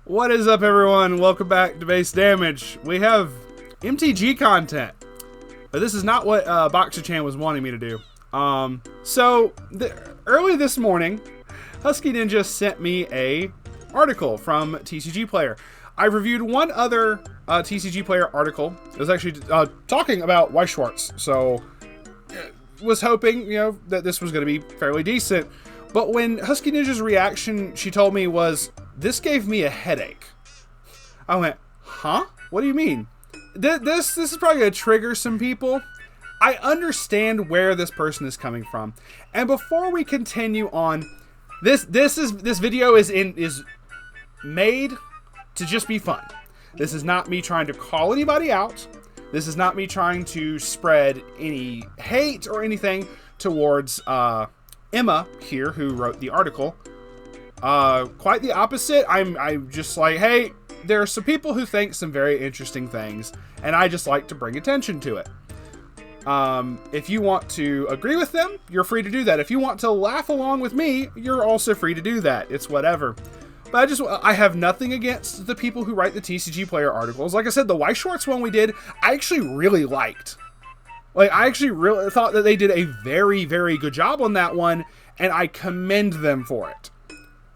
What is up, everyone? Welcome back to Base Damage. We have MTG content, but this is not what Boxer-chan was wanting me to do. Early this morning, Husky Ninja sent me a article from TCGPlayer. I reviewed one other TCGPlayer article. It was actually talking about Weiss Schwarz, so was hoping, that this was going to be fairly decent. But when Husky Ninja's reaction, she told me, was, "This gave me a headache." I went, huh? What do you mean? This is probably going to trigger some people. I understand where this person is coming from. And before we continue on, this video is made to just be fun. This is not me trying to call anybody out. This is not me trying to spread any hate or anything towards Emma here, who wrote the article. Quite the opposite. I'm just like, hey, there are some people who think some very interesting things, and I just like to bring attention to it. If you want to agree with them, you're free to do that. If you want to laugh along with me, you're also free to do that. It's whatever. But I have nothing against the people who write the TCGPlayer articles. Like I said, the Weiss Schwarz one we did, I actually really liked. Like, I actually really thought that they did a very, very good job on that one, and I commend them for it.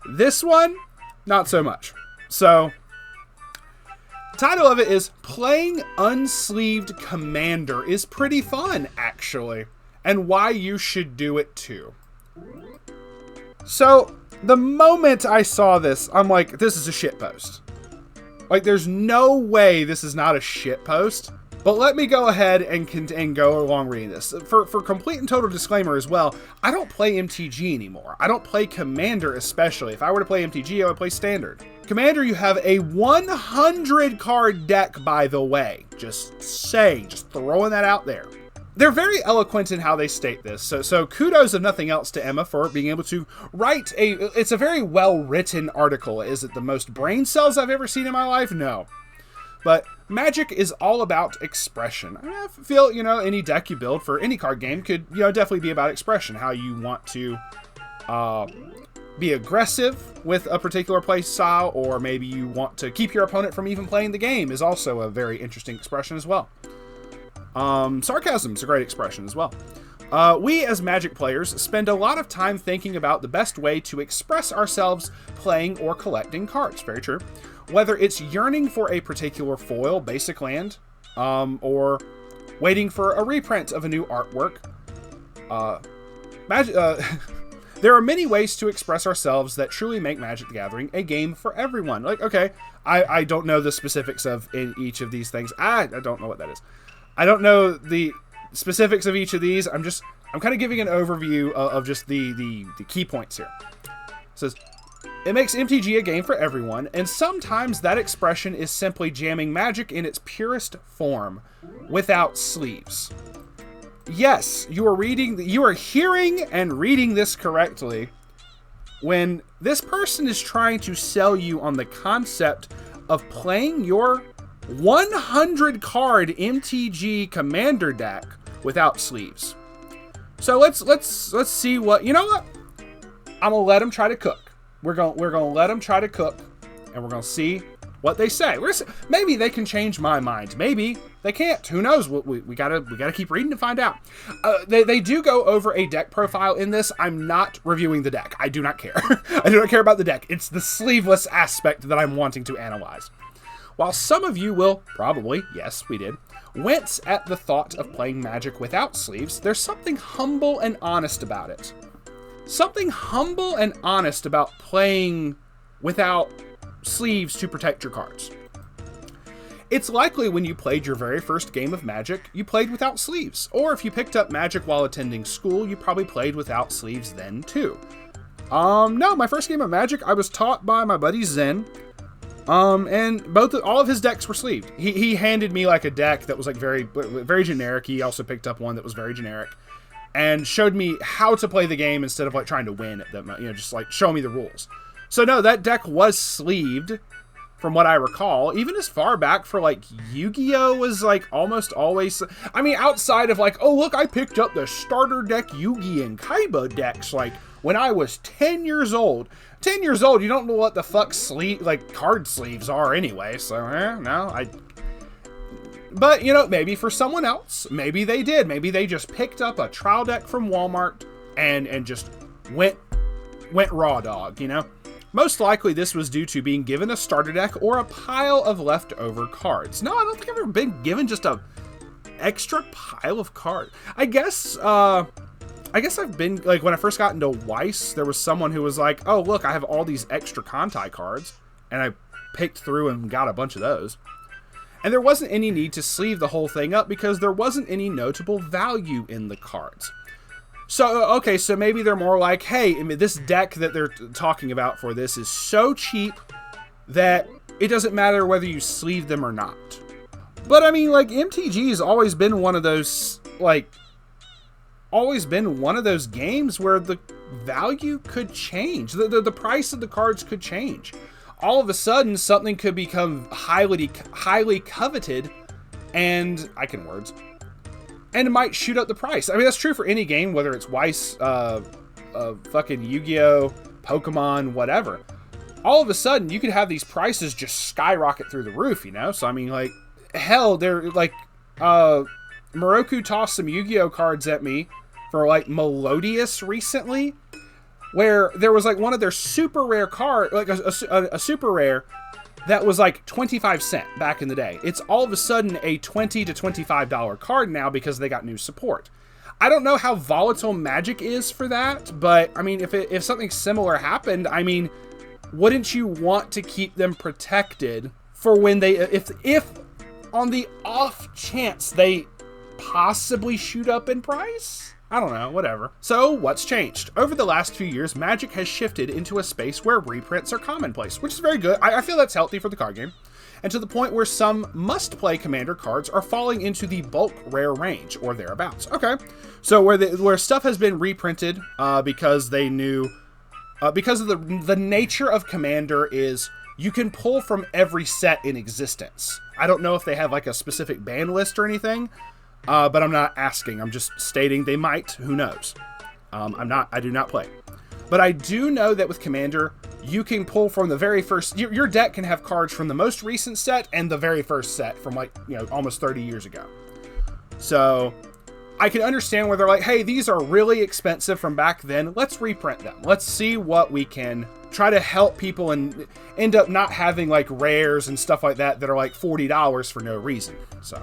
This one, not so much. So, the title of it is Playing Unsleeved Commander is pretty fun, actually, and why you should do it too. So, the moment I saw this, I'm like, this is a shitpost. Like, there's no way this is not a shitpost. But let me go ahead and go along reading this. For complete and total disclaimer as well, I don't play MTG anymore. I don't play Commander especially. If I were to play MTG, I would play Standard. Commander, you have a 100 card deck, by the way. Just throwing that out there. They're very eloquent in how they state this. So kudos if nothing else to Emma for being able to write it's a very well written article. Is it the most brain cells I've ever seen in my life? No. But Magic is all about expression. I feel, any deck you build for any card game could, definitely be about expression. How you want to be aggressive with a particular play style, or maybe you want to keep your opponent from even playing the game is also a very interesting expression as well. Sarcasm is a great expression as well. We as Magic players spend a lot of time thinking about the best way to express ourselves playing or collecting cards. Very true. Whether it's yearning for a particular foil basic land, or waiting for a reprint of a new artwork. There are many ways to express ourselves that truly make Magic the Gathering a game for everyone. Like, okay, I don't know the specifics of in each of these things. I don't know what that is. I don't know the specifics of each of these. I'm kind of giving an overview of just the key points here. It says, it makes MTG a game for everyone, and sometimes that expression is simply jamming Magic in its purest form, without sleeves. Yes, you are hearing and reading this correctly. When this person is trying to sell you on the concept of playing your 100 card MTG Commander deck without sleeves. So let's see what, you know what? I'm gonna let them try to cook. We're gonna let them try to cook, and we're gonna see what they say. Maybe they can change my mind. Maybe they can't. Who knows? We gotta keep reading to find out. They do go over a deck profile in this. I'm not reviewing the deck. I do not care. I do not care about the deck. It's the sleeveless aspect that I'm wanting to analyze. While some of you will probably, yes, we did, wince at the thought of playing Magic without sleeves, there's something humble and honest about it. Something humble and honest about playing without sleeves to protect your cards. It's likely when you played your very first game of Magic, you played without sleeves. Or if you picked up Magic while attending school, you probably played without sleeves then too. No, my first game of Magic, I was taught by my buddy Zen. And all of his decks were sleeved. He handed me like a deck that was like very, very generic. He also picked up one that was very generic, and showed me how to play the game instead of like trying to win at them. Just like show me the rules. So no, that deck was sleeved, from what I recall. Even as far back for like Yu-Gi-Oh was like almost always. I mean, outside of like, oh look, I picked up the starter deck Yu-Gi and Kaiba decks like when I was 10 years old. 10 years old, you don't know what the fuck card sleeves are anyway, so, But, you know, maybe for someone else, maybe they did. Maybe they just picked up a trial deck from Walmart and just went raw dog, you know? Most likely this was due to being given a starter deck or a pile of leftover cards. No, I don't think I've ever been given just a extra pile of cards. I guess I've been, like, when I first got into Weiss, there was someone who was like, oh, look, I have all these extra Contai cards, and I picked through and got a bunch of those. And there wasn't any need to sleeve the whole thing up because there wasn't any notable value in the cards. So, okay, so maybe they're more like, hey, I mean, this deck that they're talking about for this is so cheap that it doesn't matter whether you sleeve them or not. But, I mean, like, MTG has always been one of those, like, games where the value could change. The price of the cards could change. All of a sudden, something could become highly coveted, and I can words, and it might shoot up the price. I mean, that's true for any game, whether it's Weiss, fucking Yu-Gi-Oh, Pokemon, whatever. All of a sudden, you could have these prices just skyrocket through the roof, you know? So, I mean, like, hell, they're, like, Moroku tossed some Yu-Gi-Oh cards at me for, like, Melodious recently, where there was, like, one of their super rare cards, like a super rare that was like 25 cents back in the day. It's all of a sudden a $20 to $25 card now because they got new support. I don't know how volatile Magic is for that, but I mean, if something similar happened, I mean, wouldn't you want to keep them protected for when they, if on the off chance they possibly shoot up in price? I don't know, whatever. So, what's changed? Over the last few years, Magic has shifted into a space where reprints are commonplace, which is very good. I feel that's healthy for the card game. And to the point where some must-play Commander cards are falling into the bulk rare range, or thereabouts. Okay, so where stuff has been reprinted because they knew... because of the nature of Commander is you can pull from every set in existence. I don't know if they have like a specific ban list or anything, but I'm not asking. I'm just stating they might. Who knows? I do not play. But I do know that with Commander, you can pull from the very first... Your deck can have cards from the most recent set and the very first set from, like, you know, almost 30 years ago. So I can understand where they're like, hey, these are really expensive from back then. Let's reprint them. Let's see what we can try to help people and end up not having, like, rares and stuff like that are, like, $40 for no reason. So...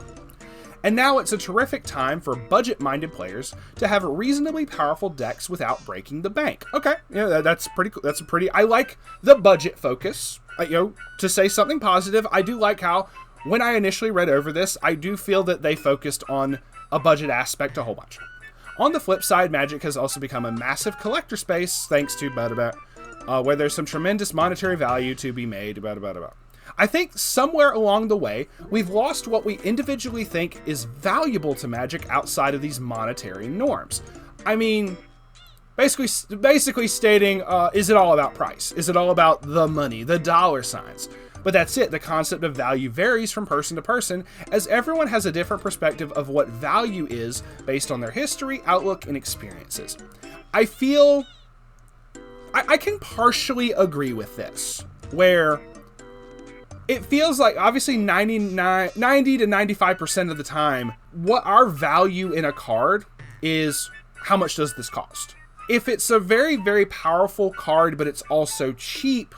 And now it's a terrific time for budget-minded players to have reasonably powerful decks without breaking the bank. Okay, yeah, that's pretty cool. That's a pretty... I like the budget focus. You know, to say something positive, I do like how, when I initially read over this, I do feel that they focused on a budget aspect a whole bunch. On the flip side, Magic has also become a massive collector space, thanks to where there's some tremendous monetary value to be made, I think somewhere along the way, we've lost what we individually think is valuable to Magic outside of these monetary norms. I mean, basically stating, is it all about price? Is it all about the money, the dollar signs? But that's it. The concept of value varies from person to person, as everyone has a different perspective of what value is based on their history, outlook, and experiences. I feel I can partially agree with this, where... It feels like, obviously, 90 to 95% of the time, what our value in a card is how much does this cost. If it's a very, very powerful card, but it's also cheap,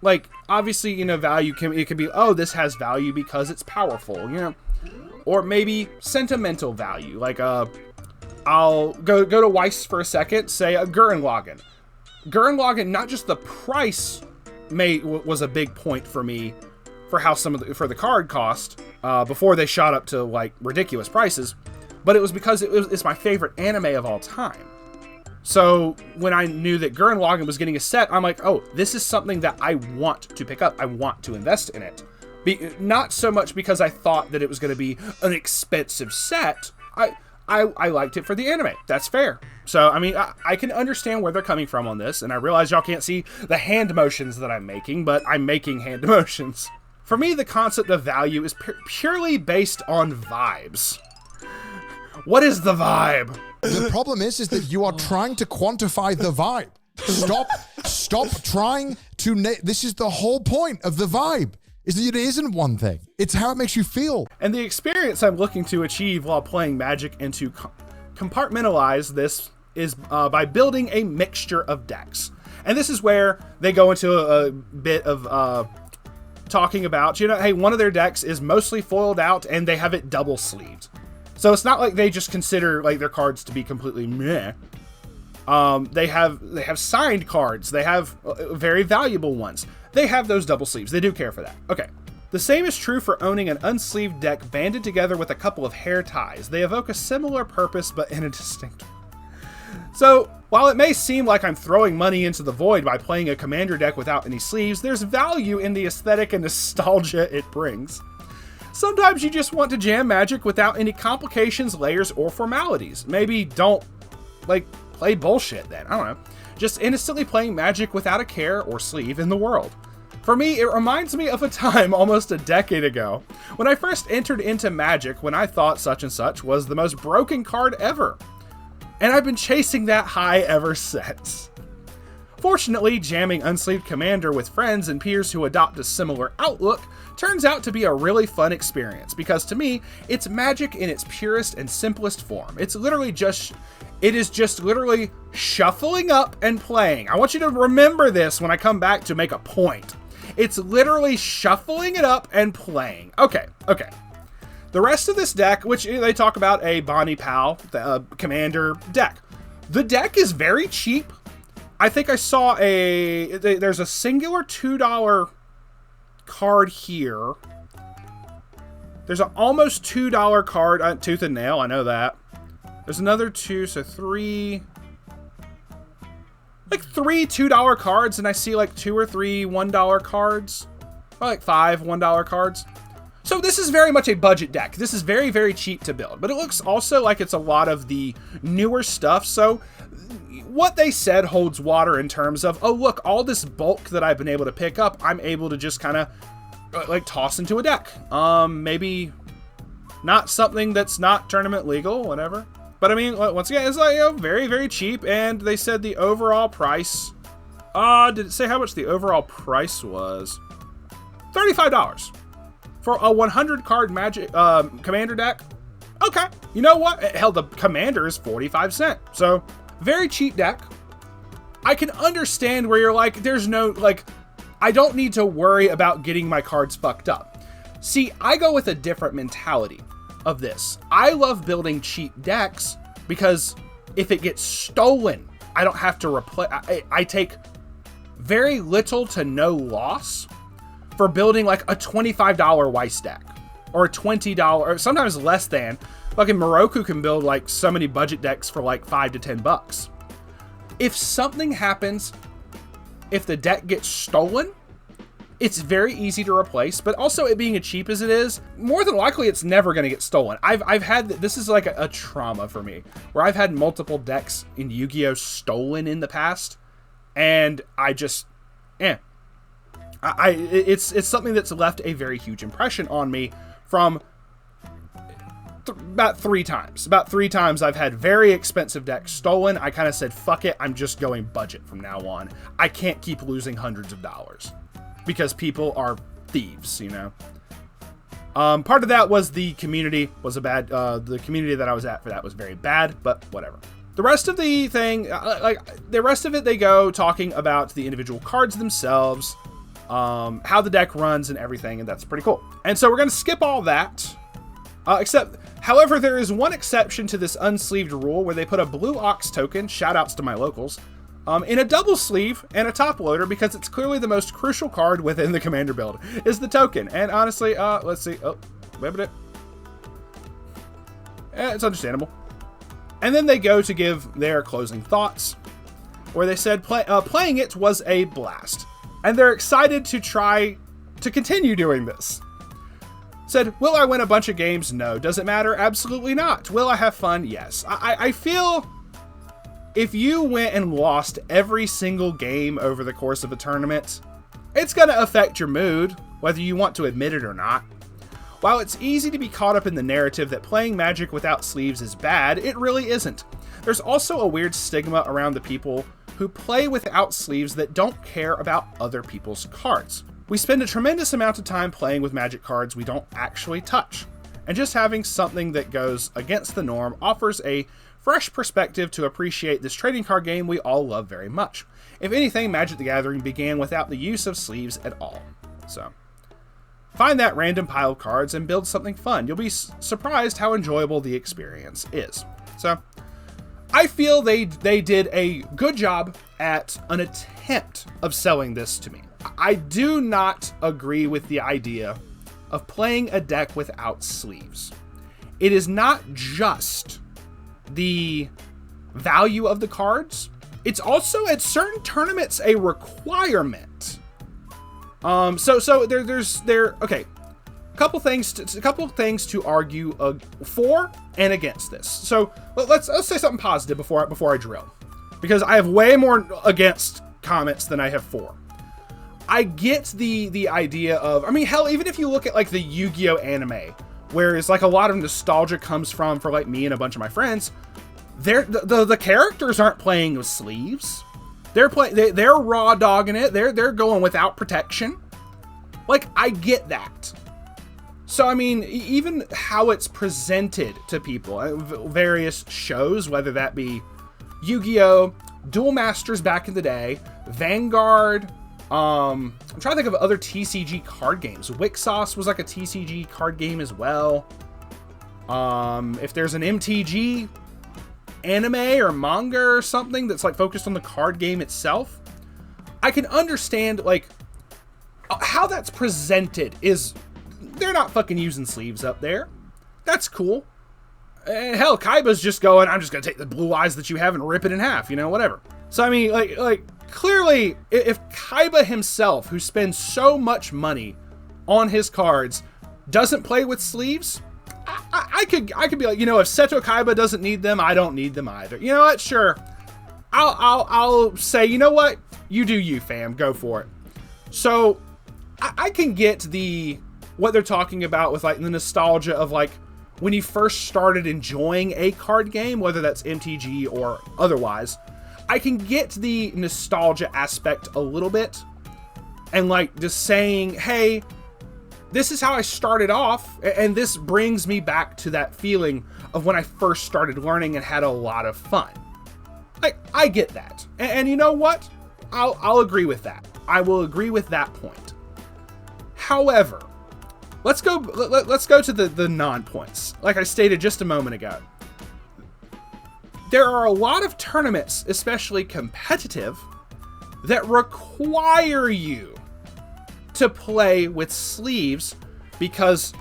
like, obviously, you know, value it can be, oh, this has value because it's powerful, you know, or maybe sentimental value. Like, I'll go to Weiss for a second, say a Gurren Lagann. Gurren Lagann, not just the price was a big point for me, for how for the card cost before they shot up to like ridiculous prices, but it was because it's my favorite anime of all time. So when I knew that Gurren Lagann was getting a set, I'm like, oh, this is something that I want to pick up. I want to invest in it. Not so much because I thought that it was going to be an expensive set. I liked it for the anime. That's fair. So, I mean, I can understand where they're coming from on this, and I realize y'all can't see the hand motions that I'm making, but I'm making hand motions. For me, the concept of value is purely based on vibes. What is the vibe? The problem is that you are trying to quantify the vibe. Stop trying to. This is the whole point of the vibe. Is that it isn't one thing. It's how it makes you feel. And the experience I'm looking to achieve while playing Magic and to compartmentalize this is by building a mixture of decks. And this is where they go into a bit of talking about, hey, one of their decks is mostly foiled out and they have it double sleeved. So it's not like they just consider like their cards to be completely meh. They have signed cards. They have very valuable ones. They have those double sleeves. They do care for that. Okay. The same is true for owning an unsleeved deck banded together with a couple of hair ties. They evoke a similar purpose, but in a distinct way. So, while it may seem like I'm throwing money into the void by playing a commander deck without any sleeves, there's value in the aesthetic and nostalgia it brings. Sometimes you just want to jam Magic without any complications, layers, or formalities. Maybe don't, play bullshit then. I don't know. Just innocently playing Magic without a care or sleeve in the world. For me, it reminds me of a time almost a decade ago when I first entered into Magic when I thought such and such was the most broken card ever. And I've been chasing that high ever since. Fortunately, jamming unsleeved Commander with friends and peers who adopt a similar outlook turns out to be a really fun experience because to me, it's Magic in its purest and simplest form. It is just literally shuffling up and playing. I want you to remember this when I come back to make a point. It's literally shuffling it up and playing. Okay. The rest of this deck, which they talk about a Bonnie Pal commander deck. The deck is very cheap. I think I saw there's a singular $2 card here. There's an almost $2 card, Tooth and Nail, I know that. There's another 2, so 3. Three $2 cards, and I see 2 or 3 $1 cards. Or 5 $1 cards. So this is very much a budget deck. This is very, very cheap to build, but it looks also like it's a lot of the newer stuff. So what they said holds water in terms of, oh, look, all this bulk that I've been able to pick up, I'm able to just kind of toss into a deck. Maybe not something that's not tournament legal, whatever. But I mean, once again, it's very, very cheap. And they said the overall price, did it say how much the overall price was? $35. For a 100 card Magic commander deck. Okay, you know what? Hell, the commander is 45 cents. So very cheap deck. I can understand where you're like, there's no, I don't need to worry about getting my cards fucked up. See, I go with a different mentality of this. I love building cheap decks because if it gets stolen, I don't have to replace. I take very little to no loss for building a $25 Weiss deck or a $20 or sometimes less than. Fucking Moroku can build so many budget decks for $5 to $10. If something happens, if the deck gets stolen, it's very easy to replace, but also it being as cheap as it is, more than likely it's never going to get stolen. I've had, this is a trauma for me, where I've had multiple decks in Yu-Gi-Oh! Stolen in the past, and I just, it's something that's left a very huge impression on me from about 3 times. About 3 times I've had very expensive decks stolen. I kind of said, fuck it, I'm just going budget from now on. I can't keep losing hundreds of dollars. Because people are thieves, Part of that was the community was the community that I was at for that was very bad, but whatever. The rest of the thing, the rest of it, they go talking about the individual cards themselves, how the deck runs and everything, and that's pretty cool. And so we're going to skip all that, however, there is one exception to this unsleeved rule where they put a blue ox token, shoutouts to my locals, in a double sleeve and a top loader because it's clearly the most crucial card within the commander build is the token. And honestly, let's see. Oh, wait a minute. It's understandable. And then they go to give their closing thoughts where they said playing it was a blast and they're excited to try to continue doing this. Said, will I win a bunch of games? No. Does it matter? Absolutely not. Will I have fun? Yes. I feel if you went and lost every single game over the course of a tournament, it's going to affect your mood, whether you want to admit it or not. While it's easy to be caught up in the narrative that playing Magic without sleeves is bad, it really isn't. There's also a weird stigma around the people who play without sleeves that don't care about other people's cards. We spend a tremendous amount of time playing with Magic cards we don't actually touch, and just having something that goes against the norm offers a fresh perspective to appreciate this trading card game we all love very much. If anything, Magic the Gathering began without the use of sleeves at all. So, find that random pile of cards and build something fun. You'll be surprised how enjoyable the experience is. So, I feel they did a good job at an attempt of selling this to me. I do not agree with the idea of playing a deck without sleeves. It is not just the value of the cards. It's also at certain tournaments a requirement. Okay. Couple things to argue for and against this. So let's say something positive before I drill, because I have way more against comments than I have for. I get the idea of, I mean, hell, even if you look at like the Yu-Gi-Oh anime, where it's like a lot of nostalgia comes from for like me and a bunch of my friends, the characters aren't playing with sleeves. They're raw dogging it. They're going without protection. Like, I get that. So, I mean, even how it's presented to people, various shows, whether that be Yu-Gi-Oh, Duel Masters back in the day, Vanguard, I'm trying to think of other TCG card games. Wixos was like a TCG card game as well. If there's an MTG anime or manga or something that's like focused on the card game itself, I can understand like how that's presented is they're not fucking using sleeves up there. That's cool. Hell, Kaiba's just going, I'm just gonna take the blue eyes that you have and rip it in half, you know, whatever. So I mean, like clearly, if Kaiba himself, who spends so much money on his cards, doesn't play with sleeves, I could be like, you know, if Seto Kaiba doesn't need them, I don't need them either. You know what? Sure. I'll say, you know what? You do you, fam. Go for it. So I can get what they're talking about with like the nostalgia of like when you first started enjoying a card game, whether that's MTG or otherwise. I can get the nostalgia aspect a little bit, and like just saying, hey, this is how I started off, and this brings me back to that feeling of when I first started learning and had a lot of fun. Like, I get that. And you know what? I'll agree with that. I will agree with that point. However, let's go to the non-points. Like I stated just a moment ago. There are a lot of tournaments, especially competitive, that require you to play with sleeves, because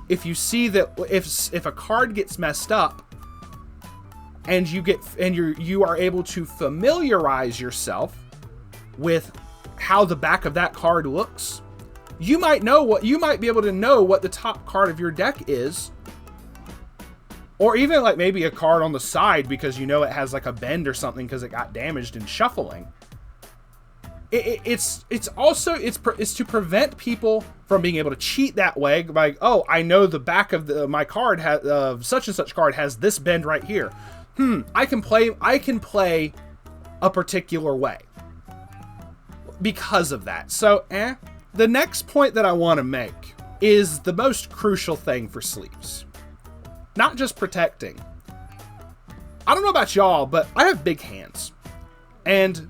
if you see that if a card gets messed up and you are able to familiarize yourself with how the back of that card looks, you might be able to know what the top card of your deck is. Or even like maybe a card on the side because you know it has like a bend or something because it got damaged in shuffling. It's to prevent people from being able to cheat that way. Like, oh, I know the back of my card has such and such card has this bend right here. I can play a particular way because of that. So, the next point that I want to make is the most crucial thing for sleeves. Not just protecting. I don't know about y'all, but I have big hands. And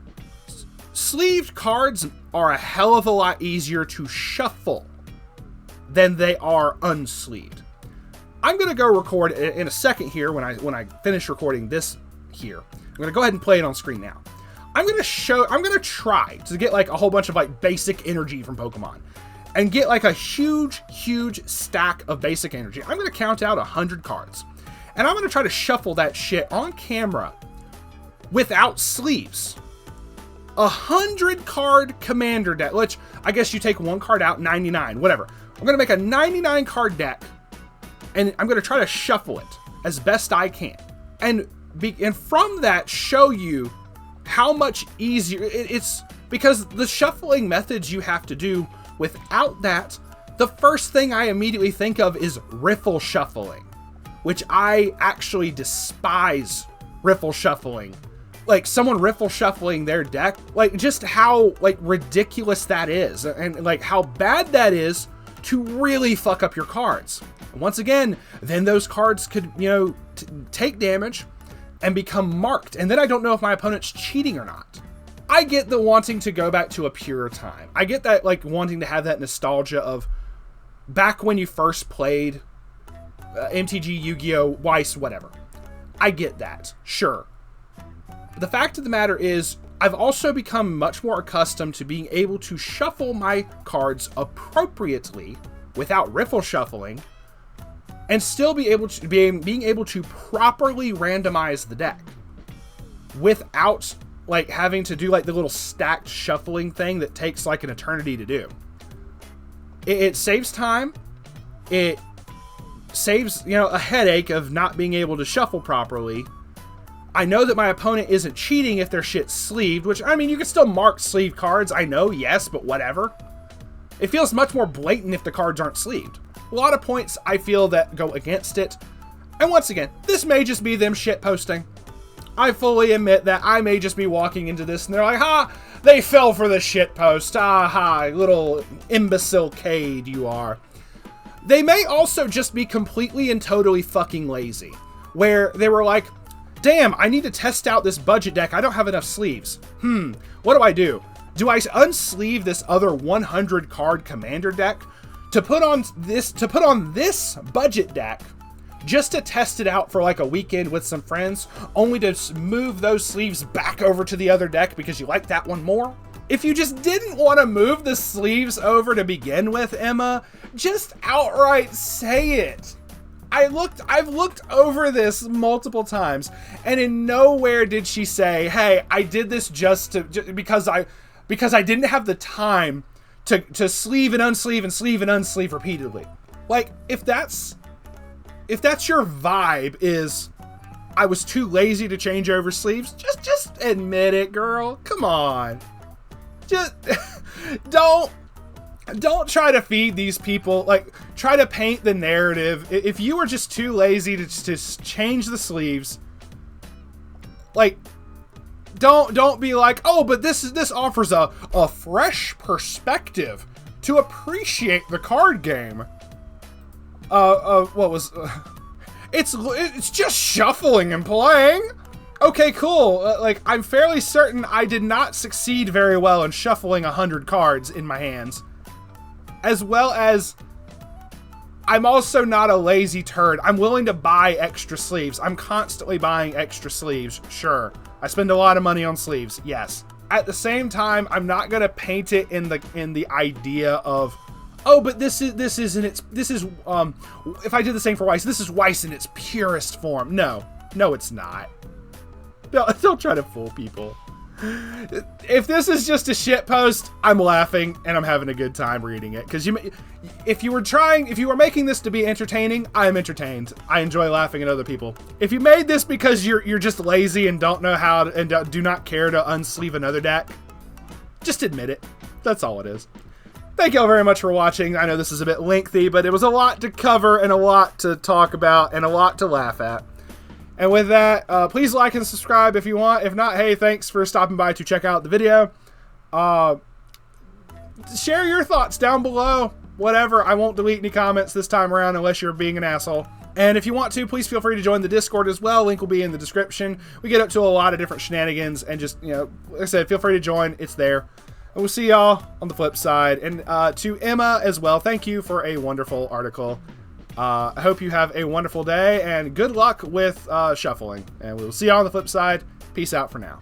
sleeved cards are a hell of a lot easier to shuffle than they are unsleeved. I'm going to go record in a second here when I finish recording this here. I'm going to go ahead and play it on screen now. I'm going to try to get like a whole bunch of like basic energy from Pokemon. And get like a huge stack of basic energy. I'm going to count out 100 cards. And I'm going to try to shuffle that shit on camera without sleeves. 100 card commander deck, which I guess you take one card out, 99, whatever. I'm going to make a 99 card deck, and I'm going to try to shuffle it as best I can. And from that, show you how much easier it's, because the shuffling methods you have to do. Without that, the first thing I immediately think of is riffle shuffling, which I actually despise riffle shuffling like someone riffle shuffling their deck, like just how like ridiculous that is, and like how bad that is to really fuck up your cards. And once again, then those cards could, you know, take damage and become marked, and then I don't know if my opponent's cheating or not. I get the wanting to go back to a pure time. I get that, like, wanting to have that nostalgia of back when you first played MTG, Yu-Gi-Oh, Weiss, whatever. I get that, sure. But the fact of the matter is, I've also become much more accustomed to being able to shuffle my cards appropriately without riffle shuffling, and still be able to being able to properly randomize the deck without like having to do like the little stacked shuffling thing that takes like an eternity to do. It saves time. It saves, you know, a headache of not being able to shuffle properly. I know that my opponent isn't cheating if their shit's sleeved, which, I mean, you can still mark sleeved cards. I know, yes, but whatever. It feels much more blatant if the cards aren't sleeved. A lot of points I feel that go against it. And once again, this may just be them shit posting. I fully admit that I may just be walking into this and they're like, ha, they fell for the shit post. Ah, ha, little imbecile Cade you are. They may also just be completely and totally fucking lazy, where they were like, damn, I need to test out this budget deck. I don't have enough sleeves. What do? Do I unsleeve this other 100 card commander deck to put on this budget deck just to test it out for like a weekend with some friends, only to move those sleeves back over to the other deck because you like that one more? If you just didn't want to move the sleeves over to begin with, Emma, just outright say it. I've looked over this multiple times, and in nowhere did she say, hey, I did this just because I didn't have the time to sleeve and unsleeve and sleeve and unsleeve repeatedly. Like, if that's your vibe, is I was too lazy to change over sleeves, just admit it, girl. Come on. Just don't try to feed these people, like, try to paint the narrative. If you were just too lazy to change the sleeves, like, don't be like, oh, but this offers a fresh perspective to appreciate the card game. It's just shuffling and playing. Okay, cool. Like, I'm fairly certain I did not succeed very well in shuffling 100 cards in my hands. As well as, I'm also not a lazy turd. I'm willing to buy extra sleeves. I'm constantly buying extra sleeves, sure. I spend a lot of money on sleeves, yes. At the same time, I'm not gonna paint it in the idea of, oh, but if I did the same for Weiss, this is Weiss in its purest form. No, it's not. Don't try to fool people. If this is just a shit post, I'm laughing and I'm having a good time reading it. Because if you were making this to be entertaining, I am entertained. I enjoy laughing at other people. If you made this because you're just lazy and don't know how to, and do not care to unsleeve another deck, just admit it. That's all it is. Thank you all very much for watching. I know this is a bit lengthy, but it was a lot to cover and a lot to talk about and a lot to laugh at. And with that, please like and subscribe if you want. If not, hey, thanks for stopping by to check out the video. Share your thoughts down below. Whatever. I won't delete any comments this time around unless you're being an asshole. And if you want to, please feel free to join the Discord as well. Link will be in the description. We get up to a lot of different shenanigans, and just, you know, like I said, feel free to join. It's there. And we'll see y'all on the flip side. And to Emma as well, thank you for a wonderful article. I hope you have a wonderful day, and good luck with shuffling. And we'll see y'all on the flip side. Peace out for now.